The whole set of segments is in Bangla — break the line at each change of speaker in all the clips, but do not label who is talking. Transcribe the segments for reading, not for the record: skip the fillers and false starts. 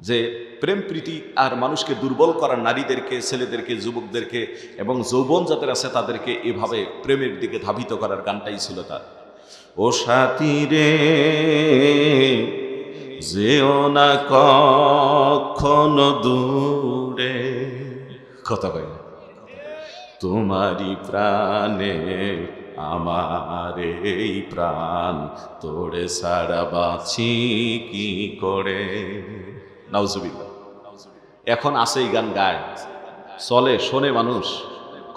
যে প্রেম প্রীতি আর মানুষকে দুর্বল করার নারীদেরকে, ছেলেদেরকে, যুবকদেরকে এবং যৌবন যাদের আছে তাদেরকে এভাবে প্রেমের দিকে ধাবিত করার গানটাই ছিল তার। ও সাথী রে যেও না কখনো দূরে, কথা কই না, তোমারই প্রাণে আমার এই প্রাণ, তোরে ছাড়া বাঁচি কি করে। নাউজুবিল্লাহ। এখন আছে এই গান গায়, চলে, শোনে মানুষ,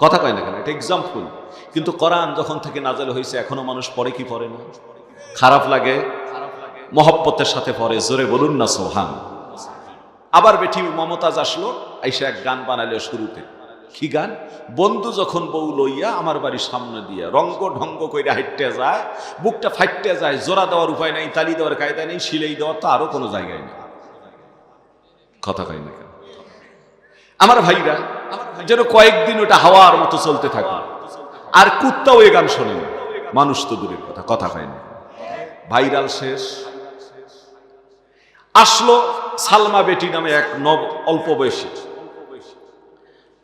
কথা কয় না কেন, এটা এক্সাম্পল। কিন্তু কোরআন যখন থেকে নাযিল হয়েছে এখনো মানুষ পড়ে কি পড়ে না? খারাপ লাগে, মহব্বতের সাথে পড়ে, জোরে বলুন না সুবহান। আবার বেটি মমতাজ আসলো, আইসা এক গান বানালো শুরুতে। কি গান? বন্ধু যখন বউ লইয়া আমার বাড়ির সামনে দিয়া রঙ্গ ঢঙ্গ কইরা হাইটে যায়, বুকটা ফাইটে যায়, জোড়া দেওয়ার উপায় নাই, তালি দেওয়ার কায়দা নেই, সিলাই দেওয়ার তো আরো কোনো জায়গায় নেই, কথা কয় না কেন? আমার ভাইরা যেন কয়েকদিন ওটা হাওয়ার মতো চলতে থাকে, আর কুত্তাও এ গান শোনেন, মানুষ তো দূরের কথা, কথা কয় না। ভাইরাল শেষ। আসলো সালমা বেটি নামে এক অল্প বয়সী,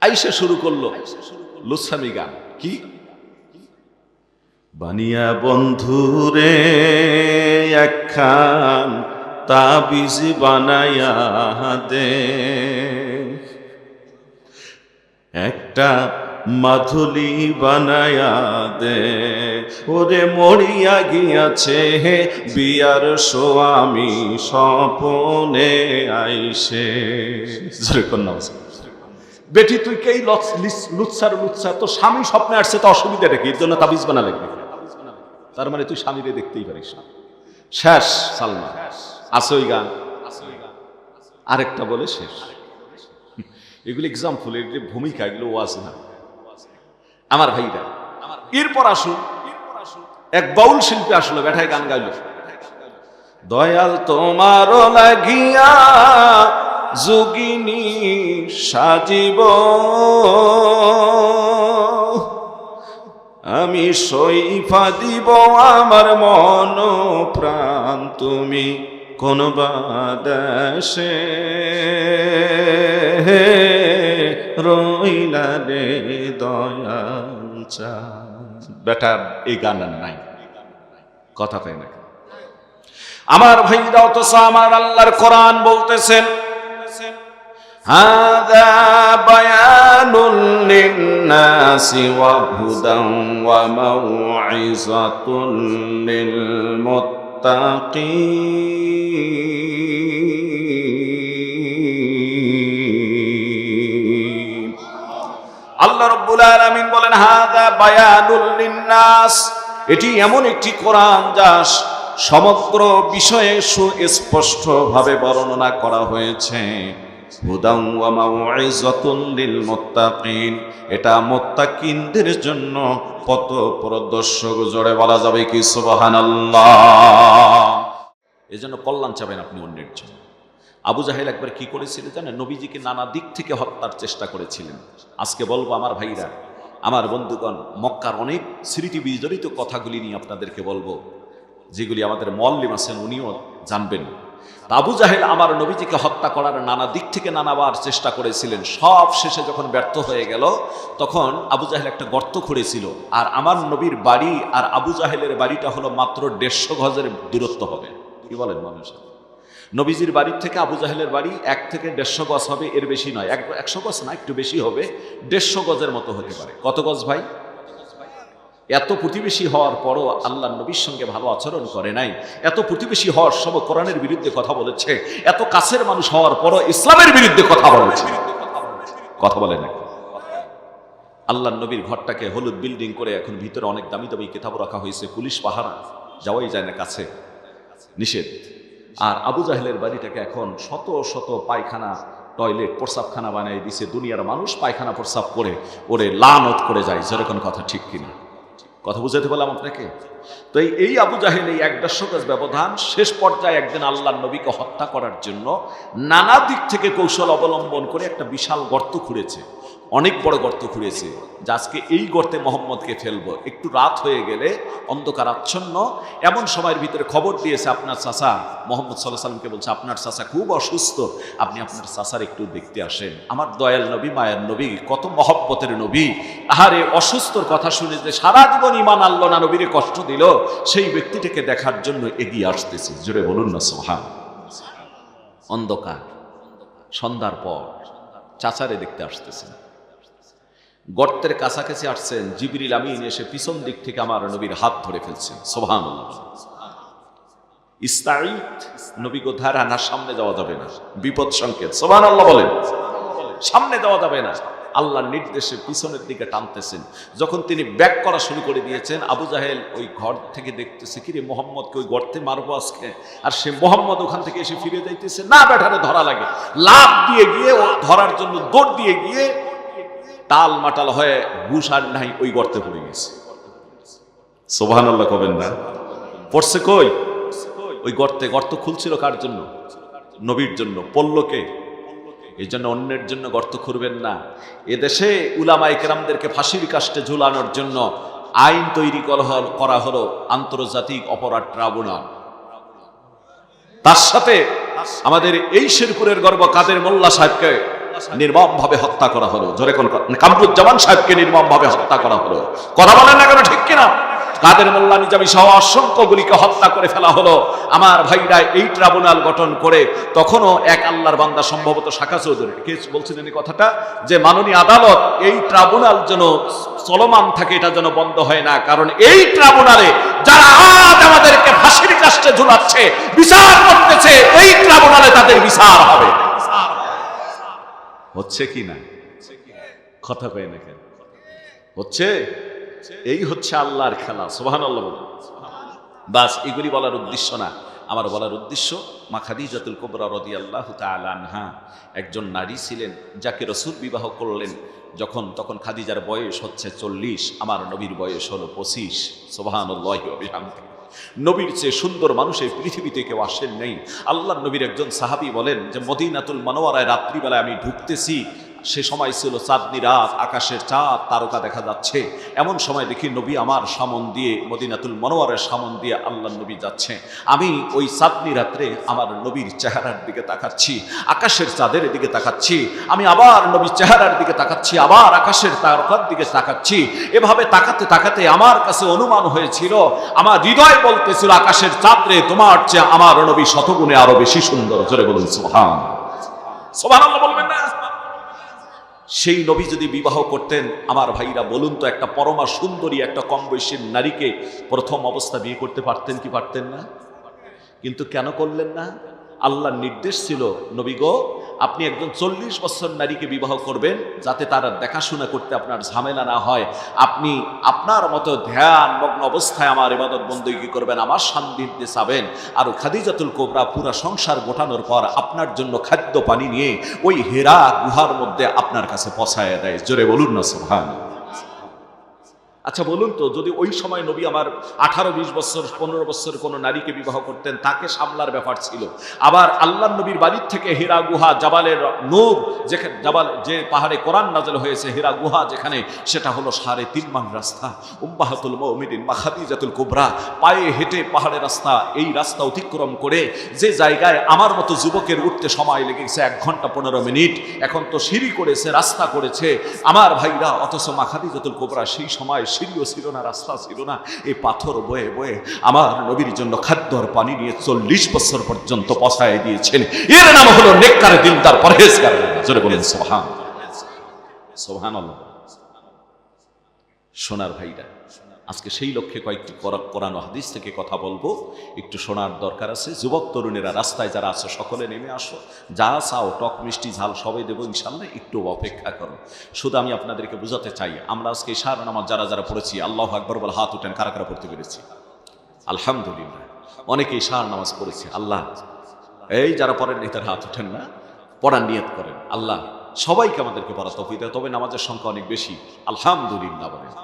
আইসা শুরু করলো লুচ্ছামি গান। কি? বানিয়া বন্ধুরে একখান তাবিজ বানায়া দে, একটা মাধুলি বানায়া দে, ওরে মরিয়া গিয়াছে হে বিয়ার স্বামী স্বপনে আইসে। বেটি তুই কে লুচ্ছার লুচ্ছা, তো স্বামী স্বপ্নে আসছে, তো অসুবিধাটা কি? এর জন্য তাবিজ বানা লাগবে? তার মানে তুই স্বামীরে দেখতেই পারিস না। শেষ সালমা। আছে ওই গান, আরেকটা বলে শেষ। এগুলো এক্সাম্পল, এগুলো ভূমিকা, এগুলো ওয়াজ না আমার ভাইরা। এরপর আসুন, এক বাউল শিল্পী আসলো, বেঠায় গান গাইল। দয়াল তোমারও লাগিয়া যোগিনী সাজিব, আমি সইফা দিব আমার মন প্রাণ, তুমি কোন বাদেশে রইলা রে দয়াল চাঁদ। বেটা এই গান নাই, কথা পাই না আমার ভাইরাও তো। আমার আল্লাহর কোরআন বলতেছেন, হাযা বায়ানুল লিন্নাসি ওয়া হুদান ওয়া মাউইযাতুল লিল মুত্তাকিন। আল্লাহ রাব্বুল আলামিন বলেন, হাযা বায়ানুল লিন্নাস, এটি এমন একটি কোরআন যা সমগ্র বিষয়ে সুস্পষ্ট ভাবে বর্ণনা করা হয়েছে। হুদান ওয়া মাউইযাতুন লিল মুত্তাকিন, এটা মুত্তাকিনদের জন্য পথ প্রদর্শক। জোরে বলা যাবে কি সুবহানাল্লাহ? এজন্য কল্যাণ চাবেন আপনি অন্যের জন্য। আবু জাহেল একবার কি করেছিল জানেন? নবীজিকে নানা দিক থেকে হত্যার চেষ্টা করেছিলেন। আজকে বলবো আমার ভাইরা, আমার বন্ধুগণ, মক্কার অনেক স্মৃতি বিজড়িত কথাগুলি নিয়ে আপনাদেরকে বলবো, যেগুলি আমাদের মুআল্লিম আছেন উনিও জানবেন। আবু জাহেল আমার নবীজিকে হত্যা করার নানা দিক থেকে নানাবার চেষ্টা করেছিলেন। সব শেষে যখন ব্যর্থ হয়ে গেল, তখন আবু জাহেল একটা গর্ত খুঁড়েছিল। আর আমার নবীর বাড়ি আর আবু জাহেলের বাড়িটা হলো মাত্র 150 গজের দূরত্ব হবে। কি বলেন মানুষ? নবীজির বাড়ির থেকে আবু জাহেলের বাড়ি 1 থেকে 150 গজ হবে, এর বেশি নয়। 100 গজ না, একটু বেশি হবে, 150 গজের মতো হতে পারে। কত গজ ভাই? এত প্রতিবেশী হওয়ার পরও আল্লাহ নবীর সঙ্গে ভালো আচরণ করে নাই। এত প্রতিবেশী হওয়ার সব কোরআনের বিরুদ্ধে কথা বলেছে। এত কাছের মানুষ হওয়ার পরও ইসলামের বিরুদ্ধে কথা বলেছে। কথা বলে না। আল্লাহ নবীর ঘরটাকে হলুদ বিল্ডিং করে এখন ভিতরে অনেক দামি দামি কিতাব রাখা হয়েছে, পুলিশ পাহারা, যাওয়াই যায় না, কাছে নিষেধ। আর আবু জাহেলের বাড়িটাকে এখন শত শত পায়খানা, টয়লেট, প্রস্রাবখানা বানিয়ে দিছে। দুনিয়ার মানুষ পায়খানা প্রস্রাব করে ওরে লানত করে যায়। যেরকম কথা ঠিক কিনা? কথা বুঝাতে বললাম আপনাকে। তো এই আবু জাহেল এই 150 গজ ব্যবধান, শেষ পর্যায়ে একদিন আল্লাহর নবীকে হত্যা করার জন্য নানা দিক থেকে কৌশল অবলম্বন করে একটা বিশাল গর্ত খুঁড়েছে। অনেক বড় গর্ত খুঁড়েছে, যে আজকে এই গর্তে মোহাম্মদকে ফেলবো। একটু রাত হয়ে গেলে, অন্ধকার আচ্ছন্ন, এমন সময়ের ভিতরে খবর দিয়েছে আপনার চাচা মোহাম্মদ সাল্লাল্লাহু আলাইহি সাল্লামকে বলছে, আপনার চাচা খুব অসুস্থ, আপনি আপনার চাচার একটু দেখতে আসেন। আমার দয়াল নবী, মায়ের নবী, কত মহব্বতের নবী, আহারে অসুস্থর কথা শুনে যে সারা জীবন ঈমান আনলো না, নবীরে কষ্ট দিল, সেই ব্যক্তিটাকে দেখার জন্য এগিয়ে আসতেছে। জোরে বলুন না সুবহান। অন্ধকার, সন্ধ্যার পর চাচারে দেখতে আসতেছেন, গর্তের কাছাকাছি আসছেন, জিবরিল আমিন এসে পিছন দিক থেকে আমার নবীর হাত ধরে ফেলছেন। সুবহানাল্লাহ। ইস্তাঈদ, নবী গো ধারা না, সামনে যাওয়া যাবে না, বিপদ সংকেত। সুবহানাল্লাহ বলেন, সামনে যাওয়া যাবে না। আল্লাহর নির্দেশে পিছনের দিকে টানতেছেন। যখন তিনি ব্যাক করা শুরু করে দিয়েছেন, আবু জাহেল ওই ঘর থেকে দেখতেছে, কিরে মোহাম্মদকে ওই গর্তে মারবো আজকে, আর সে মোহাম্মদ ওখান থেকে এসে ফিরে যাইতেছে, না বেটারে ধরা লাগে। লাফ দিয়ে গিয়ে ও ধরার জন্য দৌড় দিয়ে গিয়ে টাল মাটাল হয়ে হুঁশ আর নাই, ওই গর্তে পড়ে গেছে। সুবহানাল্লাহ কবেন না? পড়ছে কই? ওই গর্তে। গর্ত খুলছিল কার জন্য? নবীর জন্য। পড়লো কে? এই জন্য অন্যের জন্য গর্ত খুঁড়বেন না। এদেশে উলামায়ে কেরামদেরকে ফাঁসির কাস্টে ঝুলানোর জন্য আইন তৈরি করা হলো আন্তর্জাতিক অপরাধ ট্রাইব্যুনাল। তার সাথে আমাদের এই শেরপুরের গর্ব কাদের মোল্লা সাহেবকে নির্মমভাবে হত্যা করা হলো। জোরে কোন কামরুজ্জামান সাহেবকে নির্মমভাবে হত্যা করা হলো। কথা বলেন না কেন, ঠিক কিনা? কাদের মোল্লা নিজামী সহ অসংখ্য গুলিকে হত্যা করে ফেলা হলো। আমার ভাইরা এই ট্রাইব্যুনাল গঠন করে, তখনও এক আল্লাহর বান্দা, সম্ভবত শাখা চৌধুরী কে বলছিলেন এই কথাটা, যে মাননীয় আদালত এই ট্রাইব্যুনাল যেন চলমান থাকে, এটা যেন বন্ধ হয় না। কারণ এই ট্রাইব্যুনালে যারা আজ আমাদেরকে ফাঁসির কাস্টে ঝুলাচ্ছে, বিচার করতেছে, এই ট্রাইব্যুনালে তাদের বিচার হবে। হচ্ছে কি না? কথা কয় না কেন? হচ্ছে। এই হচ্ছে আল্লাহর খেলা। সুবহানাল্লাহ। বাস এগুলি বলার উদ্দেশ্য না। আমার বলার উদ্দেশ্য, মা খাদিজাতুল কুবরা রাদিয়াল্লাহু তাআলা আনহা একজন নারী ছিলেন, যাকে রাসূল বিবাহ করলেন তখন খাদিজার বয়স হচ্ছে 40, আমার নবীর বয়স হলো 25। সুবহানাল্লাহি ওয়া বিহামদিহি। নবীর চেয়ে সুন্দর মানুষ এই পৃথিবীতে কেউ আসেন নেই। আল্লাহর নবীর একজন সাহাবী বলেন যে, মদিনাতুল মুনাওয়ারায় রাত্রিবেলায় আমি ঢুকতেছি, সে সময় ছিল চাঁদনি রাত, আকাশের চাঁদ তারকা দেখা যাচ্ছে। এমন সময় দেখি নবী আমার সামন দিয়ে, মদিনাতুল মুনাওয়ারার সামন দিয়ে আল্লাহর নবী যাচ্ছে। আমি ওই চাঁদনি রাত্রে আমার নবীর চেহারার দিকে তাকাচ্ছি, আকাশের চাঁদের দিকে তাকাচ্ছি, আমি আবার নবীর চেহারার দিকে তাকাচ্ছি, আবার আকাশের তারকার দিকে তাকাচ্ছি। এভাবে তাকাতে তাকাতে আমার কাছে অনুমান হয়েছিল, আমার হৃদয় বলতেছিল, আকাশের চাঁদরে তোমার চেয়ে আমার নবী শতগুণে আরো বেশি সুন্দর। জোরে বলুন সুবহান। সুবহানাল্লাহ বলবেন না? সেই নবী যদি বিবাহ করতেন, আমার ভাইরা বলুন তো, একটা পরমা সুন্দরী, একটা কম বয়সী নারীকে প্রথম অবস্থা বিয়ে করতে পারতেন কি পারতেন না? কিন্তু কেন করলেন না? আল্লাহর নির্দেশ ছিল, নবী গো, আপনি একজন 40 বছর নারীকে বিবাহ করবেন, যাতে তারা দেখাশোনা করতে আপনার ঝামেলা না হয়। আপনি আপনার মতো ধ্যান মগ্ন অবস্থায় আমার ইবাদত বন্দেগী করবেন, আমার সান্নিধ্যে যাবেন। আর খাদিজাতুল কুবরা পুরা সংসার গোটানোর পর আপনার জন্য খাদ্য পানি নিয়ে ওই হেরা গুহার মধ্যে আপনার কাছে পৌঁছায় দেয়। জোরে বলুন না সুবহানাল্লাহ। আচ্ছা বলুন তো, যদি ওই সময় নবী আমার 18-20 বছর 15 বছর কোনো নারীকে বিবাহ করতেন, তাকে সামলার ব্যাপার ছিল। আবার আল্লাহর নবীর বাড়ির থেকে হীরা গুহা, জাবালের নূর, যেখানে জাবাল, যে পাহাড়ে কোরআন নাযিল হয়েছে, হীরা গুহা যেখানে, সেটা হলো 3.5 মাইল রাস্তা। উম্মাহাতুল মুমিনিন মা খাদিজাতুল কুবরা পায়ে হেঁটে পাহাড়ের রাস্তা, এই রাস্তা অতিক্রম করে যে জায়গায় আমার মতো যুবকের উঠতে সময় লেগেছে 1 ঘন্টা 15 মিনিট, এখন তো সিঁড়ি করেছে, রাস্তা করেছে আমার ভাইরা। অথচ মা খাদিজাতুল কুবরা সেই সময় সিঁড়িও ছিল না, রাস্তা ছিল না, এই পাথর বয়ে বয়ে আমার নবীর জন্য খাদ্য আর পানি নিয়ে 40 বছর পর্যন্ত পৌঁছায় দিয়েছেন। এর নাম হলো নেককার, দিনদার, পরহেজগার। জোরে বলেন সুবহানাল্লাহ। সুবহানাল্লাহ। সোনার ভাইরা, আজকে সেই লক্ষ্যে কয়েকটি কোরআন ও হাদিস থেকে কথা বলবো, একটু শোনার দরকার আছে। যুবক তরুণেরা রাস্তায় যারা আছে, সকলে নেমে আসো, যা চাও টক মিষ্টি ঝাল সবাই দেবো ইনশাল্লাহ, একটু অপেক্ষা করো। শুধু আমি আপনাদেরকে বোঝাতে চাই, আমরা আজকে ইশার নামাজ যারা পড়েছি, আল্লাহু আকবার বলে হাত উঠেন, কারা কারা পড়তে পেরেছি? আলহামদুলিল্লাহ, অনেকে ইশার নামাজ পড়েছে। আল্লাহ, এই যারা পড়েন তার হাত উঠেন না, পড়ার নিয়ত করেন। আল্লাহ সবাইকে আমাদেরকে পড়া তৌফিক দেয়, তবে নামাজের সংখ্যা অনেক বেশি। আলহামদুলিল্লাহ বলেন।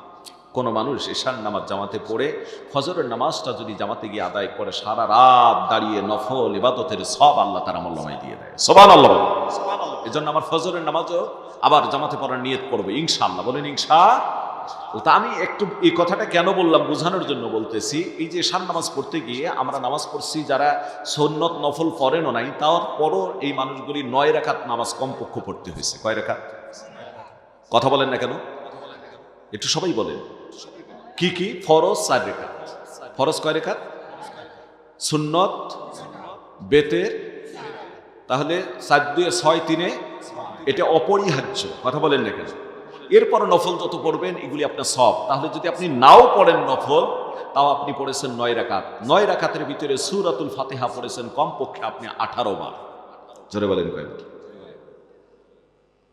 কোনো মানুষ এশার নামাজ জামাতে পড়ে ফজরের নামাজটা যদি জামাতে গিয়ে আদায় করে, সারা রাত দাঁড়িয়ে নফল ইবাদতের সব আল্লাহ তার আমল নামায় দিয়ে দেয়। সুবহানাল্লাহ। এজন্য আমার ফজরের নামাজও আবার জামাতে পড়ার নিয়ত করবো ইনশাআল্লাহ। বলেন তা আমি একটু এই কথাটা কেন বললাম বোঝানোর জন্য বলতেছি, এই যে এশার নামাজ পড়তে গিয়ে আমরা নামাজ পড়ছি যারা সুন্নত নফল পড়েনও নাই, তারপরও এই মানুষগুলি 9 রাকাত নামাজ কমপক্ষ পড়তে হয়েছে। কয় রাকাত? কথা বলেন না কেন? একটু সবাই বলেন। কি কি? ফরজ 4 রাকাত। ফরজ কয় রাকাত? সুন্নত বেতের, তাহলে 4 2 6 3, এটা অপরিহার্য। কথা বলেন না কেন? এরপর নফল যত পড়বেন এগুলি আপনার সব। তাহলে যদি আপনি নাও পড়েন নফল, তাও আপনি পড়েছেন 9 রাকাত। 9 রাকাতের ভিতরে সূরাতুল ফাতিহা পড়েছেন কমপক্ষে আপনি 18 বার। জোরে বলেন কয়বার?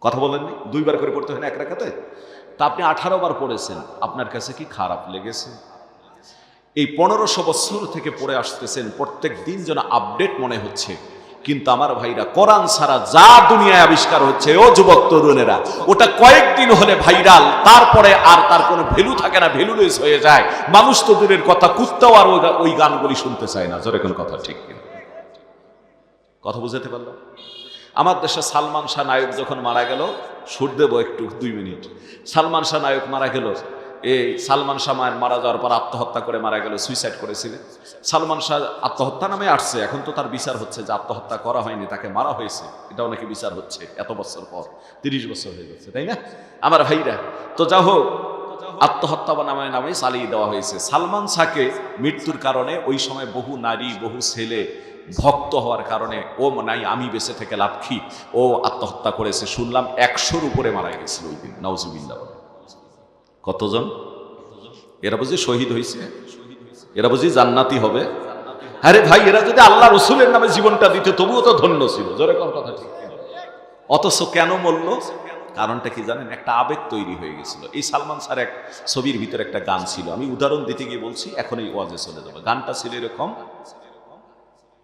কথা বলেননি? 2 বার করে পড়তে হয় না এক রাকাতে? তা আপনি 18 বার পড়েছেন, আপনার কাছে কি খারাপ লেগেছে? এই 1500 বছর থেকে পড়ে আসতেছেন, প্রত্যেক দিন যেন আপডেট মনে হচ্ছে। কিন্তু আমার ভাইরা, কোরআন ছাড়া যা দুনিয়ায় আবিষ্কার হচ্ছে ও যুবক তরুণেরা, ওটা কয়েকদিন হলে ভাইরাল, তারপরে আর তার কোনো ভ্যালু থাকে না, ভ্যালুলেস হয়ে যায়। মানুষ তো দূরের কথা, কুত্তাও আর ওই গানগুলি শুনতে চায় না। জোরে কোন কথা ঠিক কিনা? কথা বুঝাতে পারলাম? আমার দেশে সালমান শাহ নায়ক যখন মারা গেল, সুর দেব একটু 2 মিনিট। সালমান শাহ নায়ক মারা গেল, এই সালমান শাহ মারা যাওয়ার পর আত্মহত্যা করে মারা গেল, সুইসাইড করেছিলেন। সালমান শাহ আত্মহত্যা নামে আসছে, এখন তো তার বিচার হচ্ছে যে আত্মহত্যা করা হয়নি, তাকে মারা হয়েছে, এটাও নাকি বিচার হচ্ছে এত বছর পর। 30 বছর হয়ে গেছে, তাই না আমার ভাইরা? তো যা হোক, আত্মহত্যা বা নামে চালিয়ে দেওয়া হয়েছে। সালমান শাহকে মৃত্যুর কারণে ওই সময় বহু নারী, বহু ছেলে ভক্ত হওয়ার কারণে ও নাই আমি বেঁচে থেকে লাভ কি, ও আত্মহত্যা করেছে। শুনলাম 100-র উপরে মারা গেছিল ওই দিন। নাউজুবিল্লাহ। কতজন? এরা বুঝি শহীদ হয়েছে, এরা বুঝি জান্নাতি হবে? আরে ভাই, এরা যদি আল্লাহ রসুলের নামে জীবনটা দিতে তবুও তো ধন্য ছিল। জোরে কোন কথা ঠিক? অথচ কেন মরল? কারণটা কি জানেন? একটা আবেগ তৈরি হয়ে গেছিল। এই সালমান স্যার এক ছবির ভিতরে একটা গান ছিল, আমি উদাহরণ দিতে গিয়ে বলছি, এখন এই ওয়াজে চলে যাবে। গানটা ছিল এরকম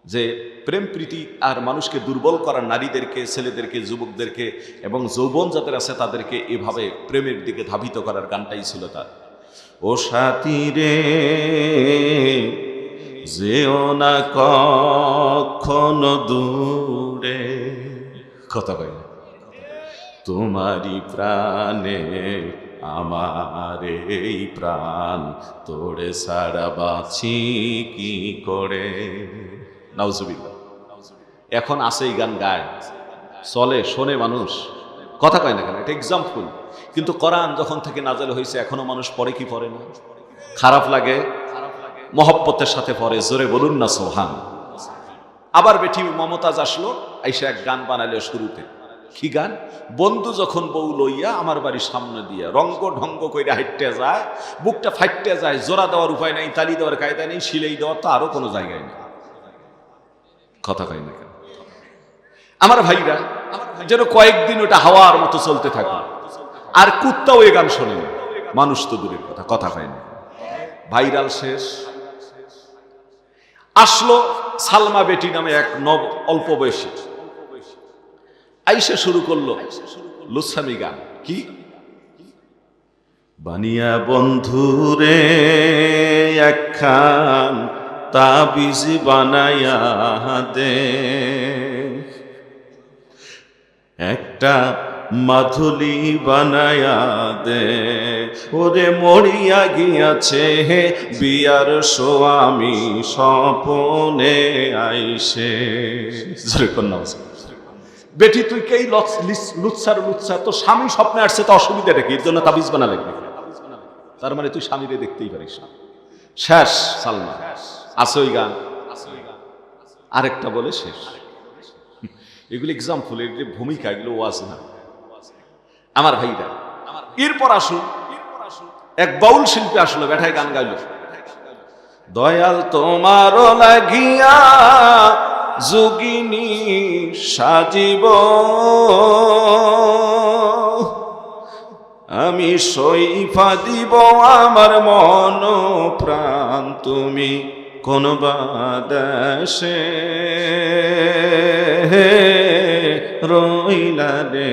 যে প্রেম প্রীতি আর মানুষকে দুর্বল করা, নারীদেরকে, ছেলেদেরকে, যুবকদেরকে এবং যৌবন যাদের আছে তাদেরকে এভাবে প্রেমের দিকে ধাবিত করার গানটাই ছিল তার। ও সাথী রে, যেও না কখনো দূরে, কথা কই না, তোমারই প্রাণে আমার এই প্রাণ, তোরে ছাড়া বাঁচি কি করে। নাউজুবিল্লাহ। এখন আছে এই গান গায়, চলে, শোনে মানুষ, কথা কয় না কেন? এটা এক্সাম্পল। কিন্তু কোরআন যখন থেকে নাযিল হয়েছে এখনো মানুষ পড়ে কি পড়ে না? খারাপ লাগে? মহব্বতের সাথে পড়ে। জোরে বলুন না সুবহান। আবার বেটি মমতাজ আসলো, আইসা এক গান বানাইলো শুরুতে। কি গান? বন্ধু যখন বউ লইয়া আমার বাড়ির সামনে দিয়া রঙ্গ ঢঙ্গ কইরা হাইটে যায়, বুকটা ফাইটে যায়, জোড়া দেওয়ার উপায় নাই, তালি দেওয়ার কায়দা নেই, সিলাই দেওয়ার তো আরো কোনো জায়গায় নেই। কথা কয় না কেন আমার ভাইরা? যেন কয়েকদিন ওটা হাওয়ার মতো চলতে থাকে, আর কুত্তাও এই গান শোনে না, মানুষ তো দূরের কথা। কথা কয় না। ভাইরাল শেষ। আসলো সালমা বেটি নামে এক অল্প বয়সী, আইসা শুরু করলো লুচ্ছামি গান। কি? বানিয়া বন্ধুরে একখান তাবিজ বানায়া দে, একটা মাধুলি বানায়া দে, ওরে মরিয়া গিয়াছে বিয়ার স্বামী স্বপনে আইসে। বেটি তুই কেই লুচ্ছার লুচ্ছা, তো স্বামী স্বপ্নে আসছে, তো অসুবিধাটা কি? এর জন্য তাবিজ বানা লাগবে? তার মানে তুই স্বামীরে দেখতেই পারিস না। শেষ সালমান। আছে ওই গান, আরেকটা বলে শেষ। এগুলো এক্সাম্পল, এগুলি ভূমিকা, এগুলো ওয়াজ না আমার ভাইরা। এরপর আসুন, এক বাউল শিল্পী আসলো, বেঠায় গান গাইল। দয়াল তোমার লাগিয়া যোগিনী সাজিব, আমি সইফা দিব আমার মন প্রাণ, তুমি কোন বাদেশে রইলা রে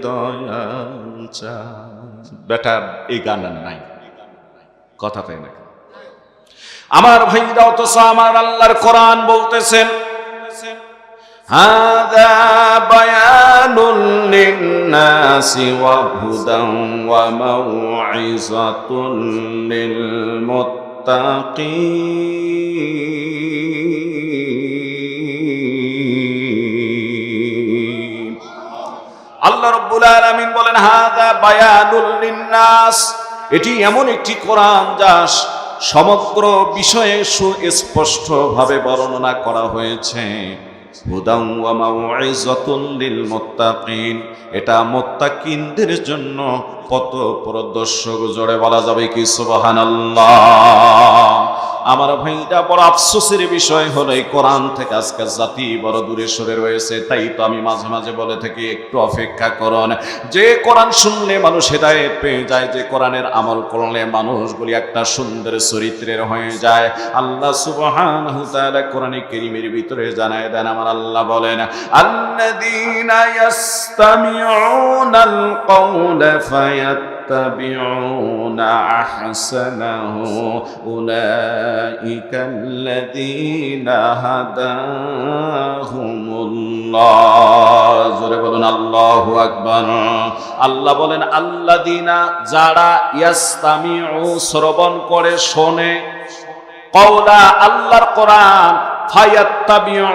দয়াল চাঁদ। বেটা এই গান নাই, কথা তাই না আমার ভাইরাও তো। আমার আল্লাহর কোরআন বলতেছেন, হাদা বায়ান বায়ানুল লিন্নাসি ওয়া হুদান ওয়া মাউইযাতুল লিল মুত্তাকিন। আল্লাহ রাব্বুল আলামিন বলেন হাযা বায়ানুল লিন্নাস, এটি এমন একটি কোরআন যা সমগ্র বিষয়ে সুস্পষ্টভাবে বর্ণনা করা হয়েছে। হুদান ওয়া মাউইযাতুল লিল মুত্তাকিন, এটা মুত্তাকিনদের জন্য পথ প্রদর্শক। জোরে বলা যাবে কি সুবহানাল্লাহ। আমার ভাইটা বড় আফসোসের বিষয় হলো এই কোরআন থেকে আজকে জাতি বড় দূরে সরে রয়েছে। তাই তো আমি মাঝে মাঝে বলে থাকি একটু অপেক্ষা করুন। যে কোরআন শুনলে মানুষ হেদায়েত পেয়ে যায়, যে কোরআনের আমল করলে মানুষগুলি একটা সুন্দর চরিত্রের হয়ে যায়। আল্লাহ সুবহানাহু ওয়া তাআলা কোরআনে কারীমের ভিতরে জানায় দেন, আমার আল্লাহ বলেন আল্লাযীনা ইয়াসতামিউনাল কাওলা ফায়াত্তাবিউনা আহসানাহু উলাইকাল্লাযীনা হাদাহুমুল্লাহ। জোরে বলুন আল্লাহু আকবার। আল্লাহ বলেন আল্লাযীনা, যারা ইয়াসতামিউ শ্রবণ করে শোনে, কওলা আল্লাহর কোরআন, ফায়াত্তাবিউ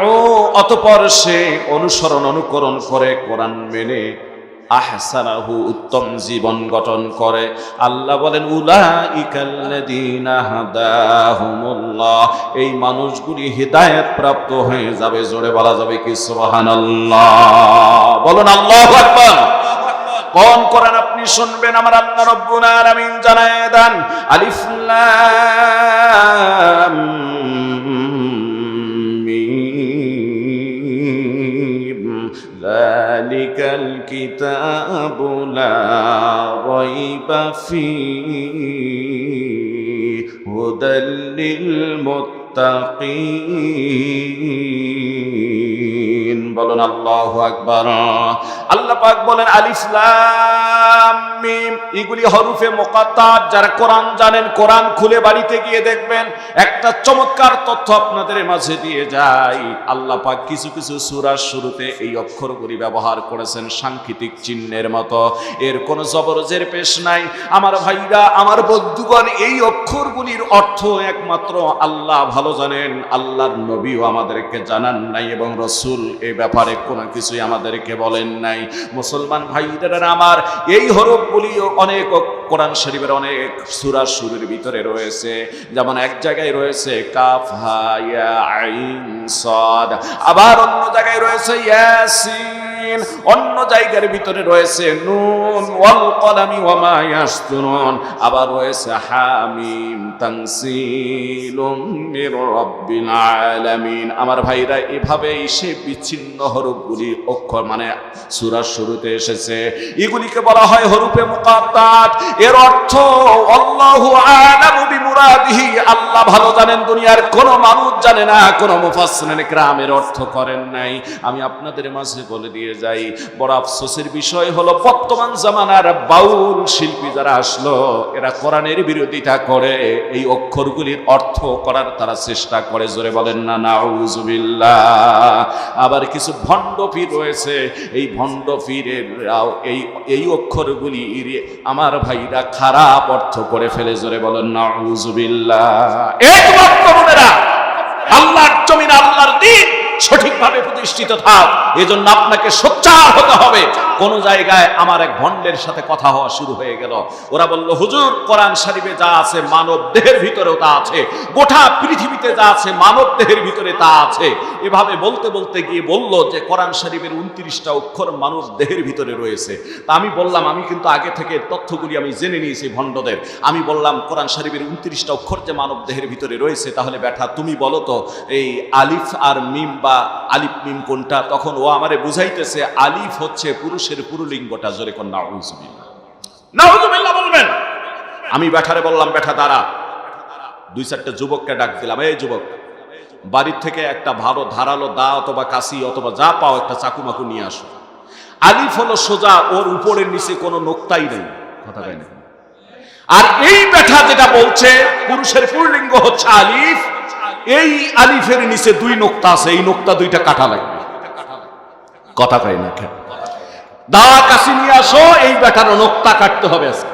অতঃপর সে অনুকরণ করে কোরআন মেনে, আহসানাহু উত্তম জীবন গঠন করে। আল্লাহ বলেন উলাইকাল্লাযীনা হাদাহুমুল্লাহ, এই মানুষগুলি হিদায়াত প্রাপ্ত হয়ে যাবে। জোরে বলা যাবে কি সুবহানাল্লাহ। বলুন আল্লাহু আকবার। কোন কোরআন আপনি শুনবেন? আমার আল্লাহ রাব্বুল আলামিন জানায় দেন আলিফ লাম মিম যালিকাল কিতাবু লা রাইবা ফীহি হুদাল লিল মুত্তাকিন। বলুন আল্লাহু আকবার। আল্লাহ পাক বলেন আলিফ লাম মিম, এগুলি হরফে মুকাত্তাত। যারা কোরআন জানেন, কোরআন খুলে বাড়িতে গিয়ে দেখবেন একটা চমৎকার তথ্য আপনাদের মাঝে দিয়ে যায়। আল্লাহ পাক কিছু কিছু সূরার শুরুতে এই অক্ষরগুলি ব্যবহার করেছেন সাংকেতিক চিহ্নের মতো। এর কোনো জবরজের পেশ নাই। আমার ভাইরা, আমার বন্ধুগণ, এই অক্ষরগুলির অর্থ একমাত্র আল্লাহ ভালো জানেন। আল্লাহর নবীও আমাদেরকে জানান নাই এবং রাসূল এই ব্যাপারে কোনো কিছুই আমাদেরকে বলেন নাই। মুসলমান ভাইরা আমার, এই হরফগুলিও অনেক কোরআন শরীফের অনেক সূরা শুরুর ভিতরে রয়েছে। যেমন এক জায়গায় রয়েছে কাফ হা ইয়া আইন সাদ, আবার অন্য জায়গায় রয়েছে ইয়াসিন, অন্য জায়গার ভিতরে রয়েছে নুন ওয়াল কলামি ওয়া মা ইয়াসতুরুন, আবার রয়েছে হামিম তানসিলুম মির রাব্বিল আলামিন। আমার ভাইরা, এভাবেই সে বিচ্ছিন্ন হরফগুলি অক্ষর মানে সূরার শুরুতে এসেছে। এগুলিকে বলা হয় হরফে মুকাত্তাত। এর অর্থ আল্লাহু আ'লামু বিমুরাদিহি, আল্লাহ ভালো জানেন, দুনিয়ার কোনো মানুষ জানে না, কোনো মুফাসসিরিন কিরামের অর্থ করেন নাই। আমি আপনাদের মাঝে বলে দিয়ে যাই, বড় আফসোসের বিষয় হলো বর্তমান জামানার বাউল শিল্পী যারা আসলো, এরা কোরআনের বিরোধিতা করে, এই অক্ষরগুলির অর্থ করার তারা চেষ্টা করে। জোরে বলেন না নাউযুবিল্লাহ। আবার কিছু ভণ্ড পীর রয়েছে, এই ভণ্ড পীরের এই অক্ষরগুলি আমার ভাইরা খারাপ অর্থ করে ফেলে। জোরে বলেন নাউযুবিল্লাহ। একমাত্র বোনেরা, আল্লাহর জমিন, আল্লাহর দ্বীন সঠিকভাবে প্রতিষ্ঠিত থাক, এজন্য আপনাকে সোচ্চার হতে হবে। কোন জায়গায় আমার এক ভণ্ডের সাথে কথা হওয়া শুরু হয়ে গেল। ওরা বলল, হুজুর, কোরআন শরীফে যা আছে মানব দেহের ভিতরেও তা আছে, গোটা পৃথিবীতে যা আছে মানব দেহের ভিতরে তা আছে। এভাবে বলতে বলতে গিয়ে বলল যে কোরআন শরীফের 29টা অক্ষর মানব দেহের ভিতরে রয়েছে। তা আমি বললাম, আমি কিন্তু আগে থেকে তথ্যগুলি আমি জেনে নিয়েছি ভণ্ডদের। আমি বললাম, কোরআন শরীফের 29টা অক্ষর যে মানব দেহের ভিতরে রয়েছে, তাহলে ব্যাটা তুমি বলো তো এই আলিফ আর মিম বা আলিফ মিম কোনটা? তখন ও আমারে বুঝাইতেছে আলিফ হচ্ছে পুরুষের পুরুলিঙ্গটা। জোরে কোন নাউযুবিল্লাহ। নাউযুবিল্লাহ বলবেন। আমি ব্যাটারে বললাম, ব্যাটা দাঁড়া। 2-4টা যুবককে ডাক দিলাম, এই যুবক, বাড়ির থেকে একটা ভালো ধারালো দা অথবা কাশি অথবা যা পাও একটা চাকুমাকু নিয়ে আসো। আলিফ হলো সোজা, ওর উপরের নিচে কোনো নোক্তাই নেই। কথা কয় না? আর এই ব্যাটা যেটা বলছে পুরুষের পুরুলিঙ্গ হচ্ছে আলিফ, এই আলিফের নিচে 2 নোক্তা আছে, এই নোক্তা 2টা কাটা লাগবে। কথা কয় না? দা কাশি নিয়ে আসো, এই বেটার নোক্তা কাটতে হবে আজকে।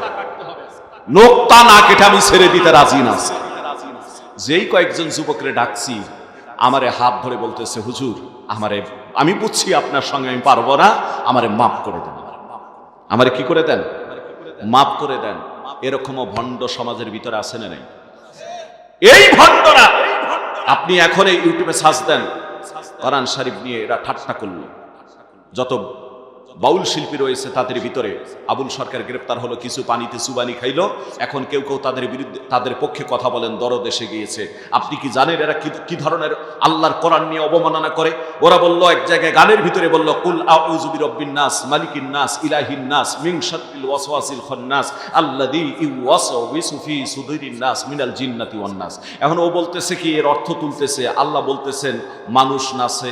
নোক্তা না কেটে আমি ছেড়ে দিতে রাজি না। যেই কয়েকজন যুবকরে ডাকছি, আমারে হাত ধরে বলতেছে, হুজুর আমারে, আমি বুঝছি আপনার সঙ্গে আমি পারবো না, আমারে মাফ করে দেন। আমারে কি করে দেন? মাফ করে দেন। এরকমও ভণ্ড সমাজের ভিতরে আছে না নাই? এই ভণ্ডরা, আপনি এখন এই ইউটিউবে সার্চ দেন, কোরআন শরীফ নিয়ে এরা ঠাট্টা করলো। যত বাউল শিল্পী রয়েছে তাদের ভিতরে আবুল সরকার গ্রেপ্তার হলো, কিছু পানিতে চুবানি খাইলো, এখন কেউ কেউ তাদের বিরুদ্ধে, তাদের পক্ষে কথা বলেন, দরদ এসে গিয়েছে। আপনি কি জানেন এরা কি ধরনের আল্লাহর কোরআন নিয়ে অবমাননা করে? ওরা বলল এক জায়গায় গানের ভিতরে বলল, কুল আউযু বিরাব্বিন নাস মালিকিন নাস ইলাহিন নাস মিন শাররিল ওয়াসওয়াসিল খান্নাস আল্লাযী ইউওয়াসওয়িসু ফি সুদুরিন নাস মিনাল জিন্নাতি ওয়ান নাস। এখন ও বলতেছে কি, এর অর্থ তুলতেছে, আল্লাহ বলতেছেন মানুষ নাচে,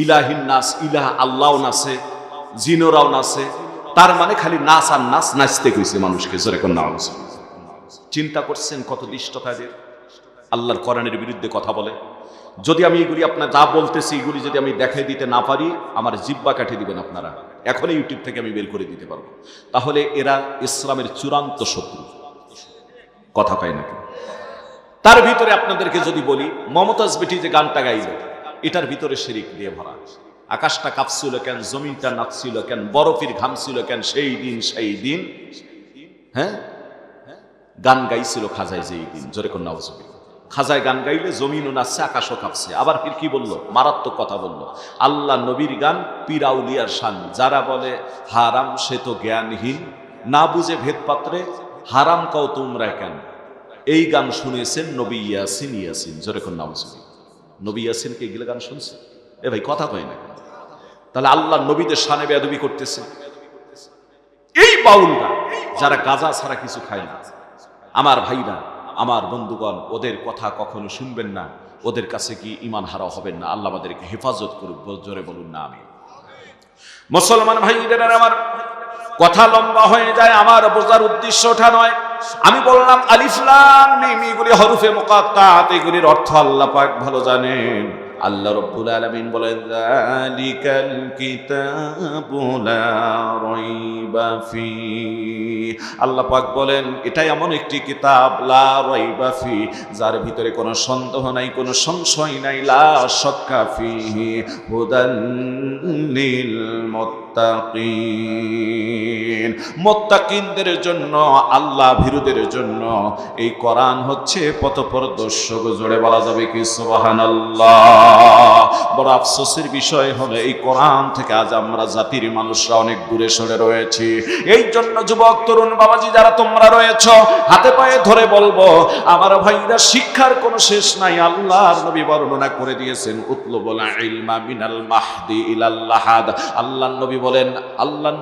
ইলাহিন নাস, ইলাহ আল্লাহও নাচে, জিনোরাও নাচে, তার মানে খালি নাচ আর নাচ, নাচতে কইছে মানুষকে। জোরে কোন নাউজ। চিন্তা করছেন কত দৃষ্টতাদের আল্লাহর কোরআনের বিরুদ্ধে কথা বলে। যদি আমি এগুলি আপনার যা বলতেছি এগুলি যদি আমি দেখাই দিতে না পারি, আমার জিব্বা কাটে দিবেন আপনারা, এখন ইউটিউব থেকে আমি বের করে দিতে পারবো। তাহলে এরা ইসলামের চূড়ান্ত শত্রু, কথা কয় নাকি? তার ভিতরে আপনাদেরকে যদি বলি, মমতাজ বেটি যে গানটা গাইল, এটার ভিতরে শিরিক দিয়ে ভরা। আকাশটা কাঁপছিল কেন, জমিনটা নাচছিল কেন, বরফের ঘামছিল কেন, সেই দিন হ্যাঁ গান গাইছিল খাজায় যেই দিন। জোরে কোন নাউজ। খাজায় গান গাইলে জমিনও নাচছে, আকাশও কাঁপছে। আবার ফির কি বললো? মারাত্মক কথা বললো, আল্লাহ নবীর গান পিরাউলিয়ার শান, যারা বলে হারাম সে তো জ্ঞানহীন, না বুঝে ভেদ পাত্রে হারাম কাও তোমরা কেন। এই গান শুনেছেন নবী ইয়াসিন। জোরে কোন নাউজ। নবী ইয়াসিনকে এগুলো গান শুনছে? এ ভাই কথা কয় না। তাহলে আল্লাহ নবীদের শানে বেয়াদবি করতেছে এই বাউলরা, যারা গাঁজা ছাড়া কিছু খায় না। আমার ভাইরা, আমার বন্ধুগণ, ওদের কথা কখনো শুনবেন না, ওদের কাছে কি ঈমান হারা হবেন না। আল্লাহ আমাদেরকে হেফাজত করুক, জোরে বলুন না আমি। মুসলমান ভাইরা, আমার কথা লম্বা হয়ে যায়, আমার বোঝার উদ্দেশ্য ওঠা নয়। আমি বললাম আলিফ লাম মিম, এগুলি হরফে মুকাত্তাত, এগুলির অর্থ আল্লাহ পাক ভালো জানেন। আল্লাহ রাব্বুল আলামিন বলেন, যালিকাল কিতাবু লা রাইবা ফি। আল্লাহ পাক বলেন, এটাই এমন একটি কিতাব, লা রাইবা ফি, যার ভিতরে কোনো সন্দেহ নাই, কোনো সংশয় নাই, লা শাক্কা ফিহি হুদান লিল মুত্তাকিন। মুত্তাকিনদের জন্য, আল্লাহ ভীরুদের জন্য এই কোরআন হচ্ছে পথপ্রদর্শক। জোরে বলা যাবে কি সুবহানাল্লাহ। বড় আফসোসের বিষয় হলো, এই কোরআন থেকে আজ আমরা জাতির মানুষরা অনেক দূরে সরে রয়েছি। এই জন্য যুবক তরুণ বাবাজি যারা তোমরা রয়েছ, হাতে পায়ে ধরে বলবো, আমার ভাইরা, শিক্ষার কোনো শেষ নাই। আল্লাহর নবী বর্ণনা করে দিয়েছেন, উতলুবুল ইলমা মিনাল মাহদি ইলাল লাহাদ। আল্লাহর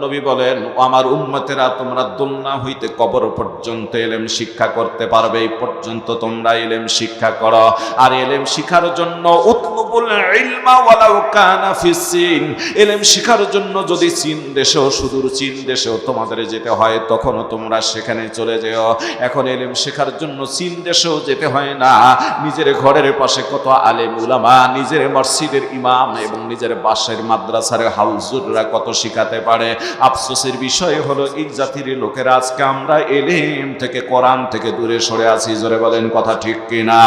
নবী বলেন, আমার উম্মতেরা, তোমরা দুলনা হইতে কবর পর্যন্ত ইলম শিক্ষা করতে পারবে, এই পর্যন্ত তোমরা ইলম শিক্ষা করো। আর ইলম শিখার জন্য উতলুবুল ইলমা ওয়ালাউ কানা ফিস সিন, ইলম শিখার জন্য যদি চীন দেশেও, সুদূর চীন দেশেও তোমাদের যেতে হয়, তখনও তোমরা সেখানে চলে যেও। এখন ইলম শেখার জন্য চীন দেশেও যেতে হয় না, নিজের ঘরের পাশে কত আলেম উলামা, নিজের মসজিদের ইমাম এবং নিজের বাসার মাদ্রাসার হাউজুররা কত শিখাতে পারে। আফসোসের বিষয় হলো, এই জাতির লোকেরা আজকে আমরা ইলম থেকে, কোরআন থেকে দূরে সরে আছি। জোরে বলেন কথা ঠিক কিনা?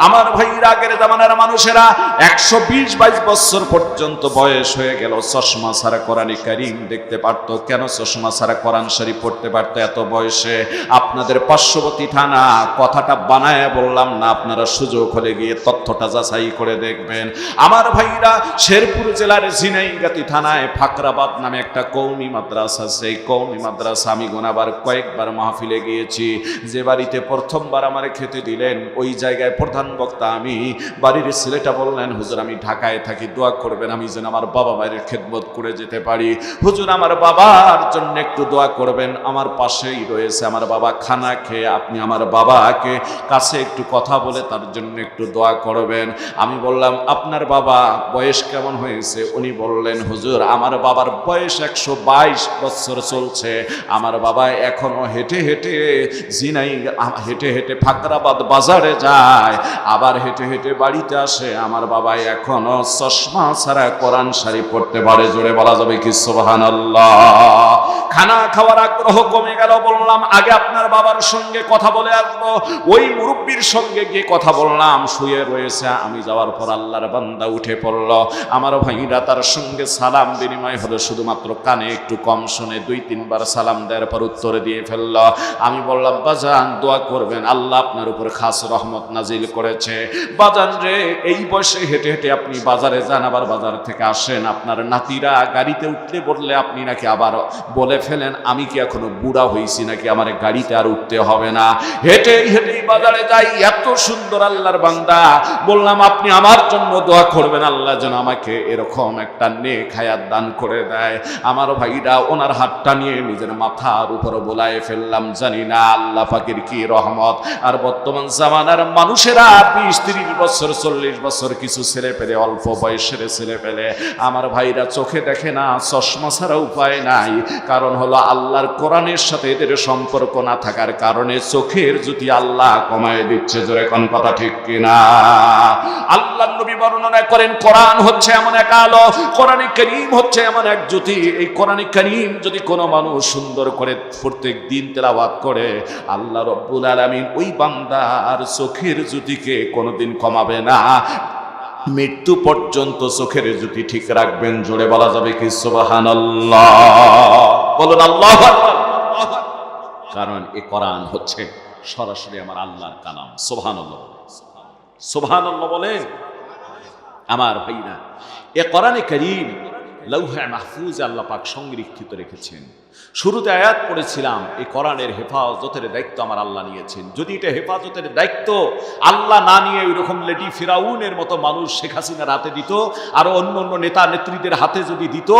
আমার ভাইরা, আগের জামানার মানুষেরা 120-22 বছর পর্যন্ত বয়স হয়ে গেল, চশমা ছাড়া কোরআনে কারীম দেখতে পারত। কেন চশমা ছাড়া কোরআন শরীফ পড়তে পারত এত বয়সে? আপনাদের পার্শ্ববর্তী থানা, কথাটা বানায় বললাম না, আপনারা সুযোগ হলে গিয়ে তথ্যটা যাচাই করে দেখবেন। আমার ভাইরা, শেরপুর জেলার ঝিনাইগাতি থানায় ফাকরাবাদ নামে একটা কওমি মাদ্রাসা আছে। এই কওমি মাদ্রাসা আমি গোনাবার কয়েকবার মাহফিলে গিয়েছি। যে বাড়িতে প্রথমবার আমার খেতে দিলেন, ওই জায়গায় প্রধান বক্তা আমি। বাড়ির ছেলেটা বললেন, হুজুর আমি ঢাকায় থাকি, দোয়া করবেন আমি যেন আমার বাবা মায়ের খেদমত করে যেতে পারি। হুজুর আমার বাবার জন্য একটু দোয়া করবেন, আমার পাশেই রয়েছে আমার বাবা, খানা খেয়ে আপনি আমার বাবাকে কাছে একটু কথা বলে তার জন্য একটু দোয়া করবেন। আমি বললাম, আপনার বাবা বয়স কেমন হয়েছে? উনি বললেন, হুজুর আমার বাবার বয়স 122 বছর চলছে। আমার বাবা এখনো হেঁটে হেঁটে ফাকরাবাদ বাজারে যায়, আবার হেঁটে হেঁটে বাড়িতে বাড়িতে আসে, আমার বাবা এখনো চশমা ছাড়া কোরআন শরীফ পড়তে পারে। জোরে বলা যাবে কি সুবহানাল্লাহ? খানা খাওয়ার আগ্রহ কমে গেল। বললাম আগে আপনার বাবার সঙ্গে কথা বলে আসবো। ওই মুরব্বীর সঙ্গে গিয়ে কথা বললাম, শুয়ে রয়েছে। আমি যাওয়ার পর আল্লাহর বান্দা উঠে পড়ল। আমার ভাইরা তার সঙ্গে সালাম বিনিময় হলো, শুধুমাত্র কানে একটু কম শুনে 2-3 বার সালাম দেওয়ার পর উত্তরে দিয়ে ফেলল। আমি বললাম বাজান দোয়া করবেন, আল্লাহ আপনার উপর খাস রহমত নাজিল করেছে। বাজান রে, এই বয়সে হেঁটে হেঁটে আপনি বাজারে যান, আবার বাজার থেকে আসেন, আপনার নাতিরা গাড়িতে উঠতে বললে আপনি নাকি আবার বলে ফেলেন আমি কি এখনো বুড়া হয়েছি নাকি আমার গাড়িতে আর উঠতে হবে না, হেঁটেই হেঁটেই বাজারে যাই। এত সুন্দর আল্লাহর বান্দা। বললাম আপনি আমার জন্য দোয়া করবেন, আল্লাহ যেন আমাকে এরকম একটা নেক হায়াত দান করে দেয়। আমার ভাইরা ওনার হাতটা নিয়ে নিজের মাথার উপরে বোলায় ফেললাম। জানি না আল্লাহ পাকের কি রহমত। আর বর্তমান জামানার মানুষেরা 20-30 বছর 40 বছর কিছু ছেলে পেলে, অল্প বয়সের ছেলে পেলে আমার ভাইরা চোখে দেখে না, চশমা ছাড়া উপায় নাই। কারণ হলো আল্লাহর কোরআনের সাথে এদের সম্পর্ক না থাকার কারণে চোখের জ্যোতি আল্লাহ কমায় দিচ্ছে। জোরে কোন কথা ঠিক কিনা? আল্লাহর নবী বর্ণনা করেন কোরআন হচ্ছে এমন এক আলো, কোরআনে কারীম হচ্ছে এমন এক জ্যোতি। এই কোরআনে কারীম যদি কোনো মানুষ সুন্দর করে প্রত্যেক দিন তেলাওয়াত করে, আল্লাহ রব্বুল আলামিন ওই বান্দার চোখের জ্যোতিকে কোনোদিন কমাবে না, মৃত্যু পর্যন্ত চোখের জ্যোতি ঠিক রাখবেন। জোরে বলা যাবে কি সুবহানাল্লাহ? বলুন আল্লাহু আকবার। কারণ এই কোরআন হচ্ছে সরাসরি আমার আল্লাহর কালাম। সুবহানাল্লাহ, সুবহানাল্লাহ বলেন আমার ভাইরা। এ কোরআনে কারীম লৌহে মাহফুজ আল্লাহ পাক সংরক্ষিত রেখেছেন। শুরুতে আয়াত পড়েছিলাম, এই কোরআনের হেফাজতের দায়িত্ব আমার আল্লাহ নিয়েছেন। যদি এটা হেফাজতের দায়িত্ব আল্লাহ না নিয়ে ওইরকম লেডি ফিরাউনের মতো মানুষ শেখ হাসিনার হাতে দিত, আর অন্য অন্য নেতা নেত্রীদের হাতে যদি দিত,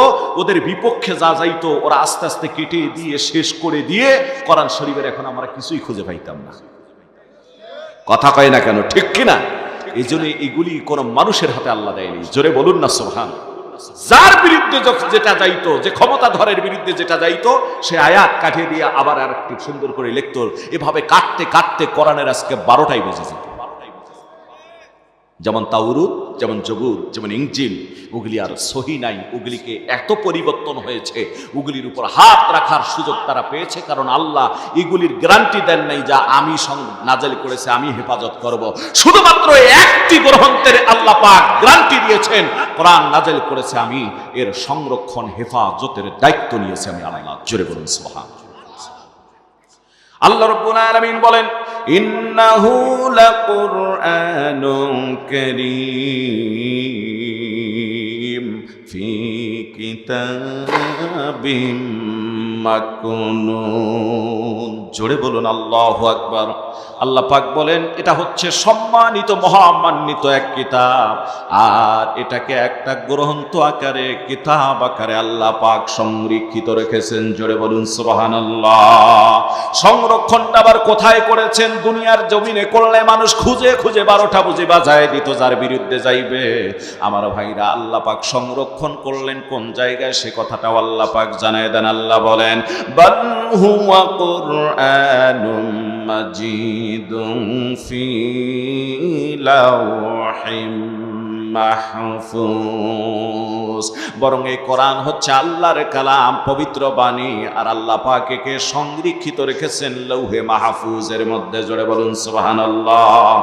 ওদের বিপক্ষে যা যাইতো ওরা আস্তে আস্তে কেটে দিয়ে শেষ করে দিয়ে কোরআন শরীফের এখন আমরা কিছুই খুঁজে পাইতাম না। কথা কয় না কেন? ঠিক কিনা? এই জন্য এগুলি কোন মানুষের হাতে আল্লাহ দেয়নি। জোরে বলুন না সুবহান। যার বিরুদ্ধে যেটা যাইতো, যে ক্ষমতাধরের বিরুদ্ধে যেটা যাইতো, সে আয়াত কাটিয়ে দিয়ে আবার আর একটু সুন্দর করে লিখতো। এভাবে কাটতে কাটতে কোরআনের আজকে 12টাই বেজে যেত। যেমন তাওরাত, যেমন জবুর, যেমন ইনজিল, ওগুলি আর সহি নাই। ওগুলিকে এত পরিবর্তন হয়েছে, ওগুলির উপর হাত রাখার সুযোগ তারা পেয়েছে। কারণ আল্লাহ এগুলির গ্যারান্টি দেন নাই যা আমি নাজিল করেছে আমি হেফাজত করব। শুধুমাত্র একটি গ্রন্থের আল্লাহ পাক গ্যারান্টি দিয়েছেন, কোরআন নাজিল করেছে আমি এর সংরক্ষণ হেফাজতের দায়িত্ব নিয়েছি আমি আল্লাহ। জোরে বলুন সুবহানাল্লাহ। আল্লাহ রাব্বুল আলামিন বলেন ইন্নাহু লাকুরআনুন কারীম ফি কিতাবিম মাকনুন। জোরে বলুন আল্লাহু আকবার। আল্লাহ পাক বলেন এটা হচ্ছে সম্মানিত মহামান্বিত এক কিতাব, আর এটাকে একটা গ্রন্থ আকারে, কিতাব আকারে আল্লাহ পাক সংরক্ষিত রেখেছেন। জোরে বলুন সুবহানাল্লাহ। সংরক্ষণটা আবার কোথায় করেছেন? দুনিয়ার জমিনে করলে মানুষ খুঁজে খুঁজে 12টা বুঝে বাজায় দিত যার বিরুদ্ধে যাইবে। আমার ভাইরা, আল্লাহ পাক সংরক্ষণ করলেন কোন জায়গায় সে কথাটাও আল্লাহ পাক জানায় দেন। আল্লাহ বলেন বাল হুয়া কুরআনুম মাজিদুন ফি লাওহিম মাহফুজ। বরং এই কোরআন হচ্ছে আল্লাহর কালাম, পবিত্র বাণী, আর আল্লাহ পাক একে সংরক্ষিত রেখেছেন লৌহে মাহফুজের মধ্যে। জোরে বলুন সুবহানাল্লাহ।